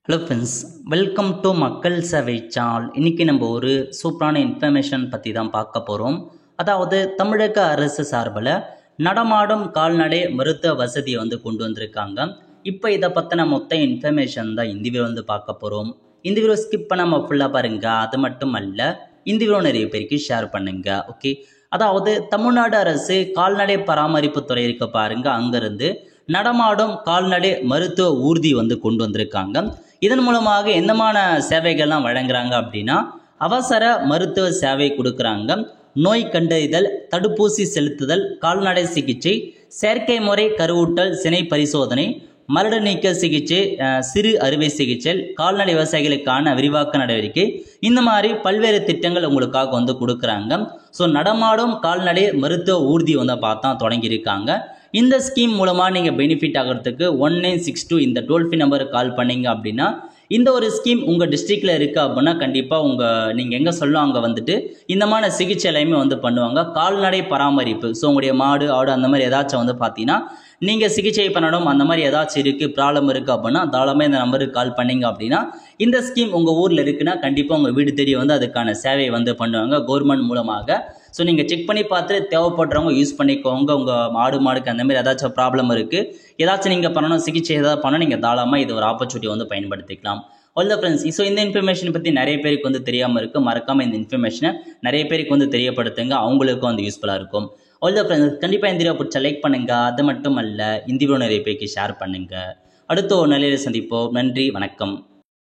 Hello friends, welcome to மக்கள் சேவை channel. இன்றைக்கி நம்ம ஒரு சூப்பரான இன்ஃபர்மேஷன் பற்றி தான் பார்க்க போகிறோம். அதாவது தமிழக அரசு சார்பில் நடமாடும் கால்நடை மருத்துவ வசதியை கொண்டு வந்திருக்காங்க. இப்போ இதை பற்றின மொத்த இன்ஃபர்மேஷன் தான் இந்த வீடியோ பார்க்க போகிறோம். இந்த வீடியோ ஸ்கிப் பண்ணாமல் ஃபுல்லாக பாருங்கள். அது மட்டும் அல்ல, இந்த வீடியோ நிறைய பேருக்கு ஷேர் பண்ணுங்க. ஓகே, அதாவது தமிழ்நாடு அரசு கால்நடை பராமரிப்பு துறை இருக்க பாருங்க, அங்கேருந்து நடமாடும் கால்நடை மருத்துவ ஊர்தி கொண்டு வந்திருக்காங்க. இதன் மூலமாக என்னமான சேவைகள்லாம் வழங்குறாங்க அப்படின்னா, அவசர மருத்துவ சேவை கொடுக்குறாங்க. நோய் கண்டறிதல், தடுப்பூசி செலுத்துதல், கால்நடை சிகிச்சை, செயற்கை முறை கருவூட்டல், சினை பரிசோதனை, மரடு நீக்க சிகிச்சை, சிறு அறுவை சிகிச்சை, கால்நடை விவசாயிகளுக்கான விரிவாக்க நடவடிக்கை, இந்த மாதிரி பல்வேறு திட்டங்கள் உங்களுக்காக கொடுக்குறாங்க. ஸோ நடமாடும் கால்நடை மருத்துவ ஊர்தி பார்த்தா தொடங்கியிருக்காங்க. இந்த ஸ்கீம் மூலமாக நீங்கள் பெனிஃபிட் ஆகிறதுக்கு 1962 இந்த டோல் ஃப்ரீ நம்பருக்கு கால் பண்ணீங்க அப்படின்னா, இந்த ஒரு ஸ்கீம் உங்கள் டிஸ்ட்ரிக்டில் இருக்குது அப்படின்னா கண்டிப்பாக நீங்கள் எங்கே சொல்லலாம் அங்கே இந்த மாதிரி சிகிச்சை எல்லாமே பண்ணுவாங்க. கால்நடை பராமரிப்பு, ஸோ உங்களுடைய மாடு ஆடு அந்த மாதிரி ஏதாச்சும் பார்த்தீங்கன்னா நீங்கள் சிகிச்சை பண்ணணும், அந்த மாதிரி ஏதாச்சும் இருக்குது ப்ராப்ளம் இருக்குது அப்படின்னா தாராளமாக இந்த நம்பருக்கு கால் பண்ணீங்க அப்படின்னா, இந்த ஸ்கீம் உங்கள் ஊரில் இருக்குன்னா கண்டிப்பாக உங்கள் வீடு தேடி அதுக்கான சேவை பண்ணுவாங்க கவர்மெண்ட் மூலமாக. ஸோ நீங்கள் செக் பண்ணி பார்த்து தேவைப்படுறவங்க யூஸ் பண்ணிக்கோங்க. உங்கள் மாடுக்கு அந்த மாதிரி ஏதாச்சும் ப்ராப்ளம் இருக்குது, ஏதாச்சும் நீங்கள் பண்ணணும், சிகிச்சை ஏதாவது பண்ணணும், நீங்கள் தாராளமாக இது ஒரு ஆப்பர்ச்சுனிட்டி பயன்படுத்திக்கலாம். ஆல் த ஃப்ரெண்ட்ஸ், ஸோ இந்த இன்ஃபர்மேஷன் பற்றி நிறைய பேருக்கு தெரியாமல் இருக்குது. மறக்காமல் இந்த இன்ஃபர்மேஷனை நிறைய பேருக்கு தெரியப்படுத்துங்க, அவங்களுக்கும் யூஸ்ஃபுல்லாக இருக்கும். ஆல் த ஃப்ரெண்ட்ஸ், கண்டிப்பாக இந்த வீடியோ பிடிச்சா லைக் பண்ணுங்கள். அது மட்டும் அல்ல, இந்த வீடியோ நிறைய பேருக்கு ஷேர் பண்ணுங்கள். அடுத்த ஒரு நிலையில் சந்திப்போம். நன்றி, வணக்கம்.